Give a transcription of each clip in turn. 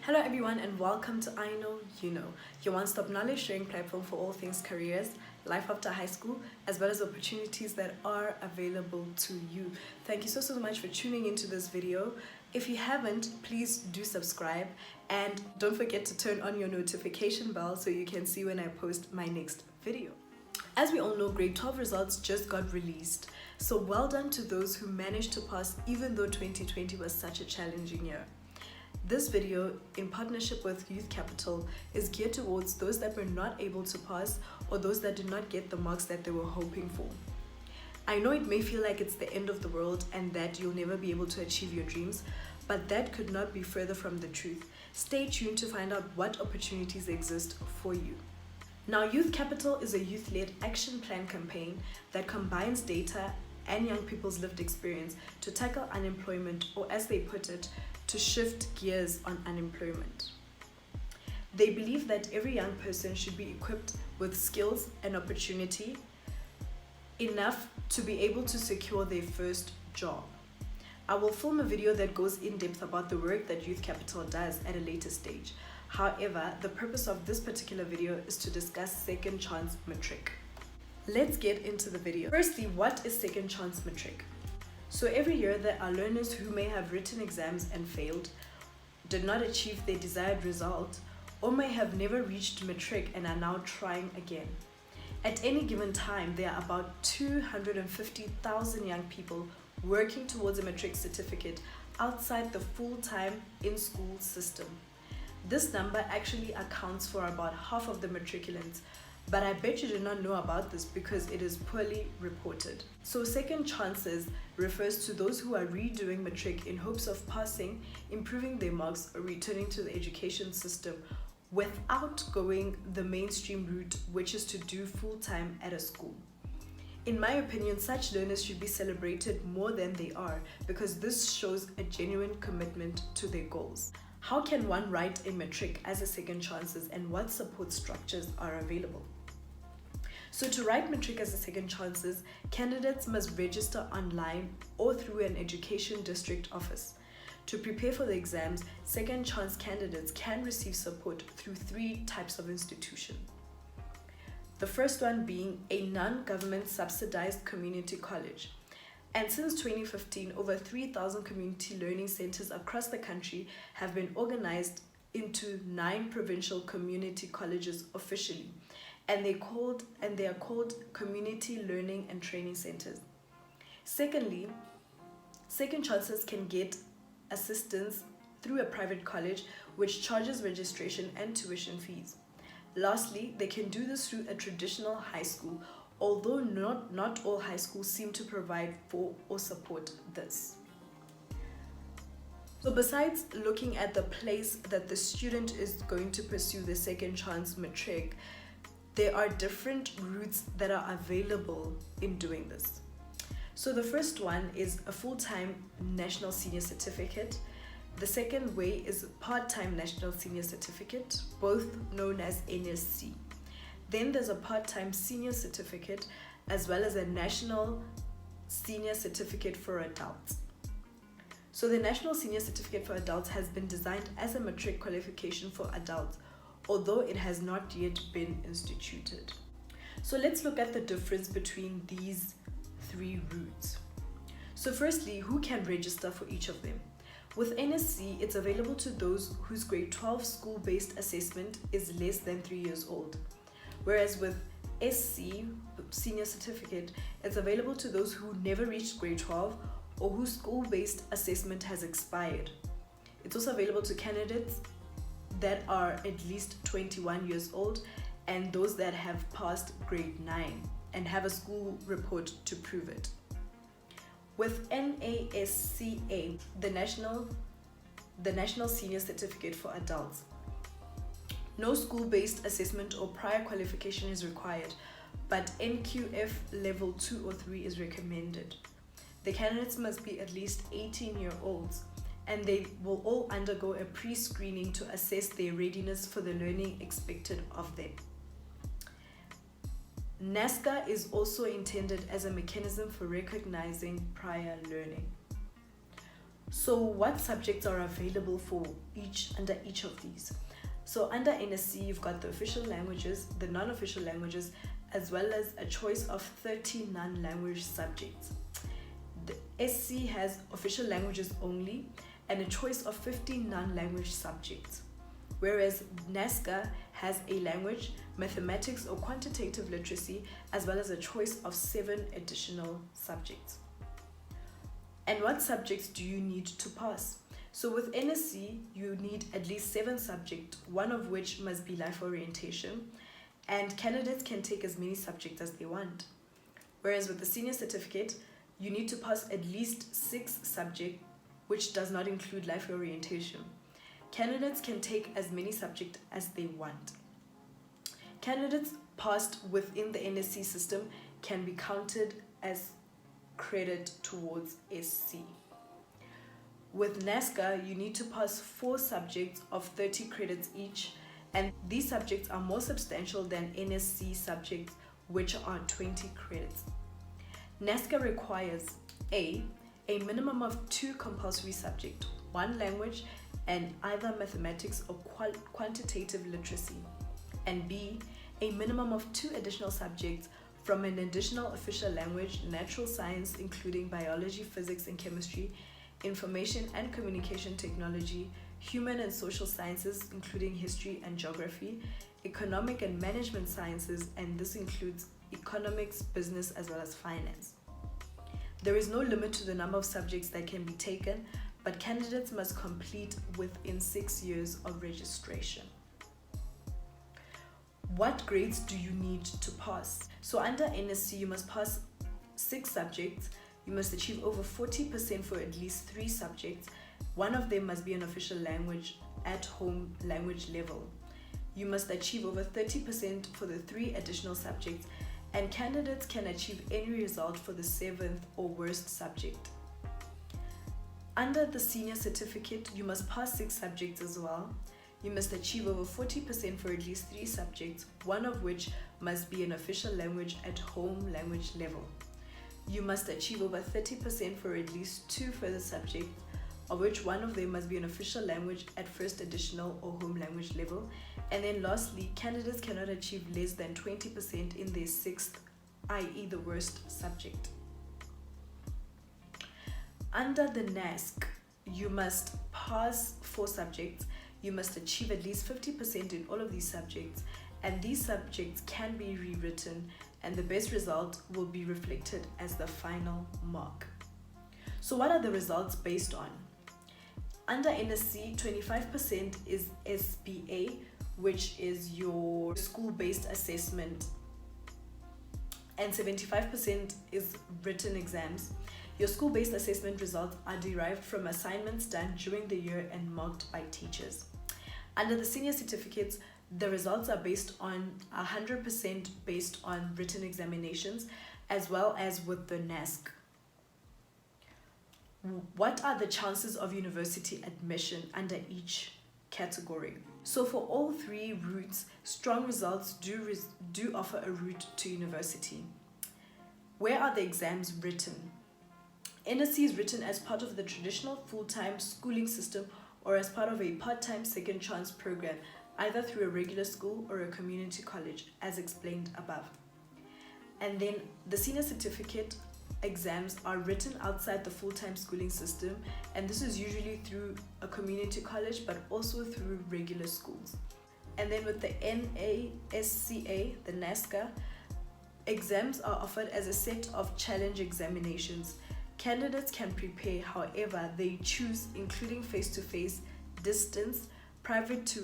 Hello everyone and welcome to I Know You Know, your one-stop knowledge sharing platform for all things careers, life after high school, as well as opportunities that are available to you. Thank you so much for tuning into this video. If you haven't, please do subscribe and don't forget to turn on your notification bell so you can see when I post my next video. As we all know, grade 12 results just got released, so well done to those who managed to pass even though 2020 was such a challenging year. This video, in partnership with Youth Capital, is geared towards those that were not able to pass or those that did not get the marks that they were hoping for. I know it may feel like it's the end of the world and that you'll never be able to achieve your dreams, but that could not be further from the truth. Stay tuned to find out what opportunities exist for you. Now, Youth Capital is a youth-led action plan campaign that combines data and young people's lived experience to tackle unemployment, or as they put it, to shift gears on unemployment. They believe that every young person should be equipped with skills and opportunity enough to be able to secure their first job. I will film a video that goes in depth about the work that Youth Capital does at a later stage. However, the purpose of this particular video is to discuss second chance matric. Let's get into the video. Firstly, what is second chance matric? So every year there are learners who may have written exams and failed, did not achieve their desired result, or may have never reached matric and are now trying again. At any given time, there are about 250,000 young people working towards a matric certificate outside the full-time in-school system. This number actually accounts for about half of the matriculants, but I bet you did not know about this because it is poorly reported. So second chances refers to those who are redoing matric in hopes of passing, improving their marks, or returning to the education system without going the mainstream route, which is to do full-time at a school. In my opinion, such learners should be celebrated more than they are because this shows a genuine commitment to their goals. How can one write a matric as a second chances and what support structures are available? So to write matric as a second chances, candidates must register online or through an education district office. To prepare for the exams, second chance candidates can receive support through 3 types of institution. The first one being a non-government subsidized community college. And since 2015, over 3,000 community learning centers across the country have been organized into 9 provincial community colleges officially, and they are called community learning and training centers. Secondly, second chances can get assistance through a private college which charges registration and tuition fees. Lastly, they can do this through a traditional high school, although not all high schools seem to provide for or support this. So besides looking at the place that the student is going to pursue the second chance matric, there are different routes that are available in doing this. So the first one is a full-time National Senior Certificate. The second way is part-time National Senior Certificate, both known as NSC. Then there's a part-time Senior Certificate as well as a National Senior Certificate for Adults. So the National Senior Certificate for Adults has been designed as a matric qualification for adults, although it has not yet been instituted. So let's look at the difference between these 3 routes. So firstly, who can register for each of them? With NSC, it's available to those whose grade 12 school-based assessment is less than 3 years old. Whereas with SC, Senior Certificate, it's available to those who never reached grade 12 or whose school-based assessment has expired. It's also available to candidates that are at least 21 years old and those that have passed grade 9 and have a school report to prove it. With NASCA, the National Senior Certificate for Adults, no school-based assessment or prior qualification is required, but NQF level 2 or 3 is recommended. The candidates must be at least 18-year-olds, and they will all undergo a pre-screening to assess their readiness for the learning expected of them. NASCA is also intended as a mechanism for recognizing prior learning. So what subjects are available for under each of these? So under NSC, you've got the official languages, the non-official languages, as well as a choice of 30 non-language subjects. The SC has official languages only and a choice of 50 non-language subjects, whereas NASCA has a language, mathematics or quantitative literacy, as well as a choice of 7 additional subjects. And what subjects do you need to pass? So with NSC, you need at least 7 subjects, one of which must be life orientation, and candidates can take as many subjects as they want. Whereas with the senior certificate, you need to pass at least 6 subjects, which does not include life orientation. Candidates can take as many subjects as they want. Candidates passed within the NSC system can be counted as credit towards SC. With NASCA, you need to pass 4 subjects of 30 credits each, and these subjects are more substantial than NSC subjects, which are 20 credits. NASCA requires A minimum of 2 compulsory subjects, 1 language and either mathematics or quantitative literacy, and B, a minimum of 2 additional subjects from an additional official language, natural science including biology, physics and chemistry, information and communication technology, human and social sciences including history and geography, economic and management sciences, and this includes economics, business as well as finance. There is no limit to the number of subjects that can be taken, but candidates must complete within 6 years of registration. What grades do you need to pass? So under NSC, you must pass 6 subjects. You must achieve over 40% for at least 3 subjects. One of them must be an official language at home language level. You must achieve over 30% for the 3 additional subjects, and candidates can achieve any result for the 7th or worst subject. Under the senior certificate, you must pass 6 subjects as well. You must achieve over 40% for at least 3 subjects, one of which must be an official language at home language level. You must achieve over 30% for at least 2 further subjects, of which one of them must be an official language at first additional or home language level. And then lastly, candidates cannot achieve less than 20% in their 6th, i.e. the worst subject. Under the NASC, you must pass 4 subjects. You must achieve at least 50% in all of these subjects, and these subjects can be rewritten, and the best result will be reflected as the final mark. So what are the results based on? Under NSC, 25% is SBA, which is your school-based assessment, and 75% is written exams. Your school-based assessment results are derived from assignments done during the year and marked by teachers. Under the senior certificates, the results are based on 100% based on written examinations, as well as with the NASC. What are the chances of university admission under each category? So for all 3 routes, strong results do offer a route to university. Where are the exams written? NSC is written as part of the traditional full-time schooling system or as part of a part-time second chance program, either through a regular school or a community college, as explained above. And then the senior certificate exams are written outside the full-time schooling system, and this is usually through a community college but also through regular schools. And then with the NASCA, the NASCA, exams are offered as a set of challenge examinations. Candidates can prepare however they choose, including face-to-face, distance, private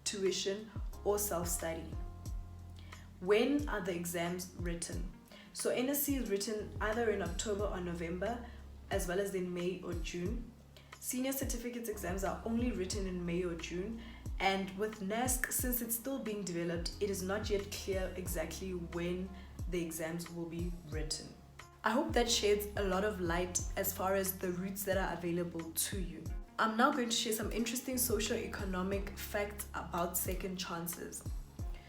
tuition, or self-study. When are the exams written? So NSC is written either in October or November, as well as in May or June. Senior certificates exams are only written in May or June, and with NASC, since it's still being developed, it is not yet clear exactly when the exams will be written. I hope that sheds a lot of light as far as the routes that are available to you. I'm now going to share some interesting socio-economic facts about second chances.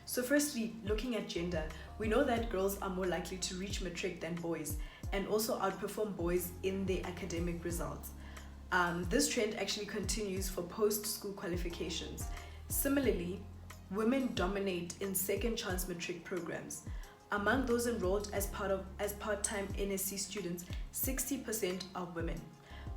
So firstly, looking at gender, we know that girls are more likely to reach matric than boys and also outperform boys in their academic results. This trend actually continues for post-school qualifications. Similarly, women dominate in second chance matric programs. Among those enrolled as part-time NSC students, 60% are women.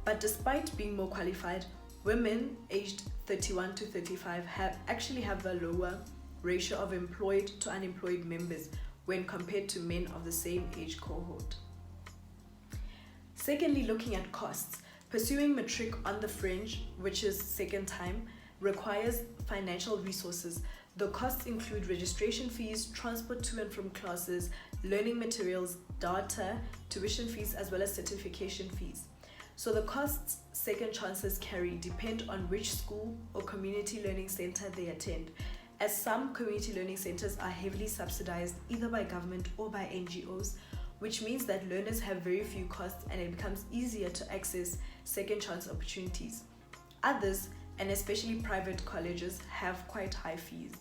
But despite being more qualified, women aged 31 to 35 have a lower ratio of employed to unemployed members when compared to men of the same age cohort. Secondly, looking at costs. Pursuing matric on the fringe, which is second time, requires financial resources. The costs include registration fees, transport to and from classes, learning materials, data, tuition fees, as well as certification fees. So the costs second chances carry depend on which school or community learning center they attend, as some community learning centers are heavily subsidized either by government or by NGOs, which means that learners have very few costs and it becomes easier to access second chance opportunities. Others, and especially private colleges, have quite high fees.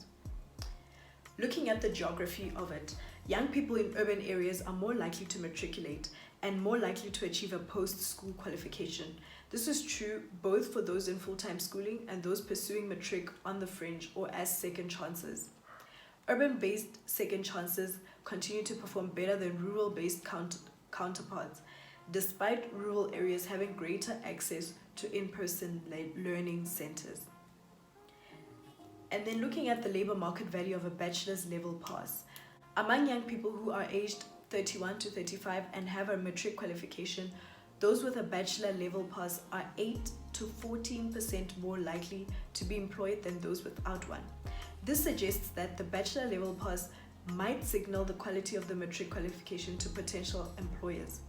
Looking at the geography of it, young people in urban areas are more likely to matriculate and more likely to achieve a post-school qualification. This is true both for those in full-time schooling and those pursuing matric on the fringe or as second chances. Urban-based second chances continue to perform better than rural-based counterparts, despite rural areas having greater access to in-person learning centers. And then looking at the labor market value of a bachelor's level pass. Among young people who are aged 31 to 35 and have a matric qualification, those with a bachelor level pass are 8 to 14% more likely to be employed than those without one. This suggests that the bachelor level pass might signal the quality of the matric qualification to potential employers.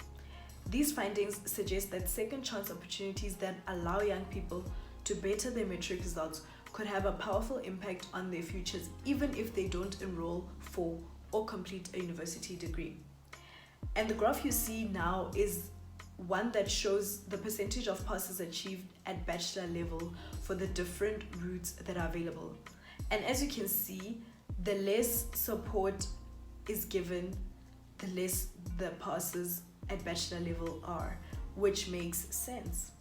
These findings suggest that second chance opportunities that allow young people to better their matric results could have a powerful impact on their futures, even if they don't enroll for or complete a university degree. And the graph you see now is one that shows the percentage of passes achieved at bachelor level for the different routes that are available. And as you can see, the less support is given, the less the passes at bachelor level are, which makes sense.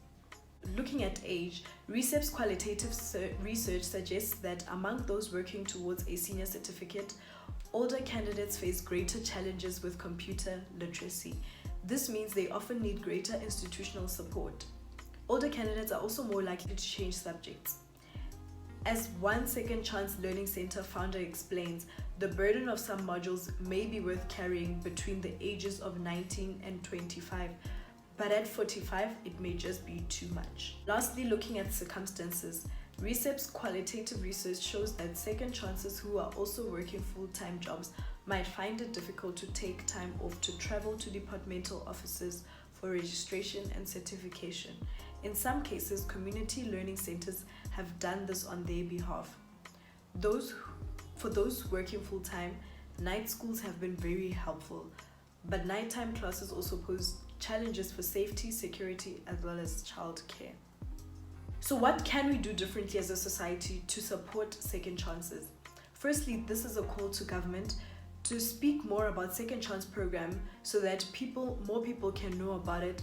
Looking at age, RECEP's qualitative research suggests that among those working towards a senior certificate, older candidates face greater challenges with computer literacy. This means they often need greater institutional support. Older candidates are also more likely to change subjects. As one second chance learning center founder explains, the burden of some modules may be worth carrying between the ages of 19 and 25, but at 45, it may just be too much. Lastly, looking at circumstances, RECEP's qualitative research shows that second chances who are also working full-time jobs might find it difficult to take time off to travel to departmental offices for registration and certification. In some cases, community learning centers have done this on their behalf. For those working full-time, night schools have been very helpful, but nighttime classes also pose challenges for safety, security, as well as childcare. So what can we do differently as a society to support second chances? Firstly, this is a call to government to speak more about second chance program so that more people can know about it,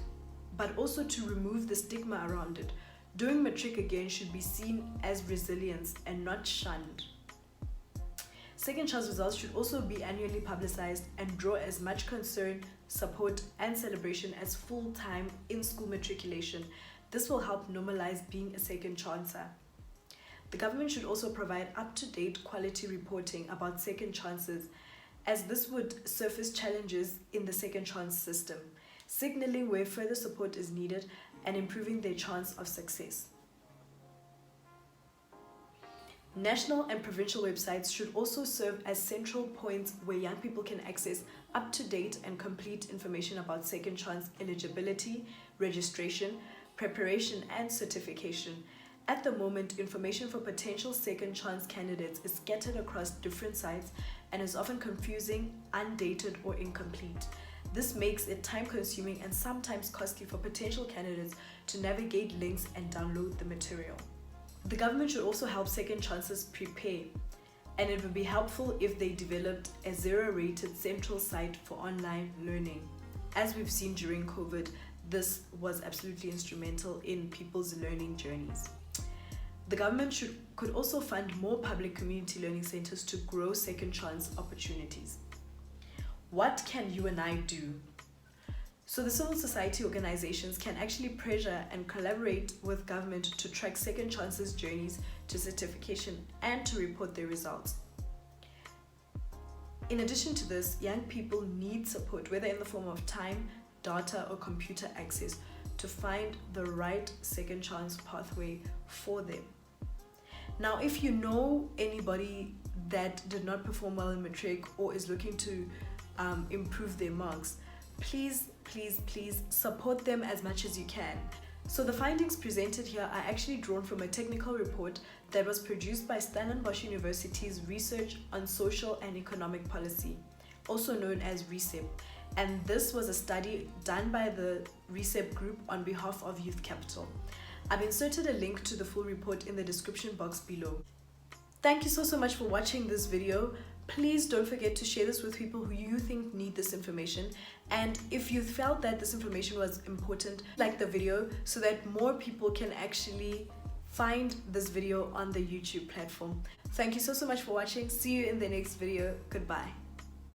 but also to remove the stigma around it. Doing matric again should be seen as resilience and not shunned. Second chance results should also be annually publicized and draw as much concern, support, and celebration as full-time in-school matriculation. This will help normalize being a second chancer. The government should also provide up-to-date quality reporting about second chances, as this would surface challenges in the second chance system, signaling where further support is needed and improving their chance of success. National and provincial websites should also serve as central points where young people can access up-to-date and complete information about second chance eligibility, registration, preparation, and certification. At the moment, information for potential second chance candidates is scattered across different sites and is often confusing, undated, or incomplete. This makes it time-consuming and sometimes costly for potential candidates to navigate links and download the material. The government should also help second chances prepare, and it would be helpful if they developed a zero-rated central site for online learning. As we've seen during COVID, this was absolutely instrumental in people's learning journeys. The government could also fund more public community learning centers to grow second chance opportunities. What can you and I do? So the civil society organizations can actually pressure and collaborate with government to track second chances journeys to certification and to report their results. In addition to this, young people need support, whether in the form of time, data, or computer access, to find the right second chance pathway for them. Now, if you know anybody that did not perform well in matric or is looking to improve their marks, please support them as much as you can. So the findings presented here are actually drawn from a technical report that was produced by Stellenbosch University's Research on Social and Economic Policy, also known as RECEP. And this was a study done by the RECEP group on behalf of Youth Capital. I've inserted a link to the full report in the description box below. Thank you so much for watching this video. Please don't forget to share this with people who you think need this information. And if you felt that this information was important, like the video so that more people can actually find this video on the YouTube platform. Thank you so much for watching. See you in the next video. Goodbye.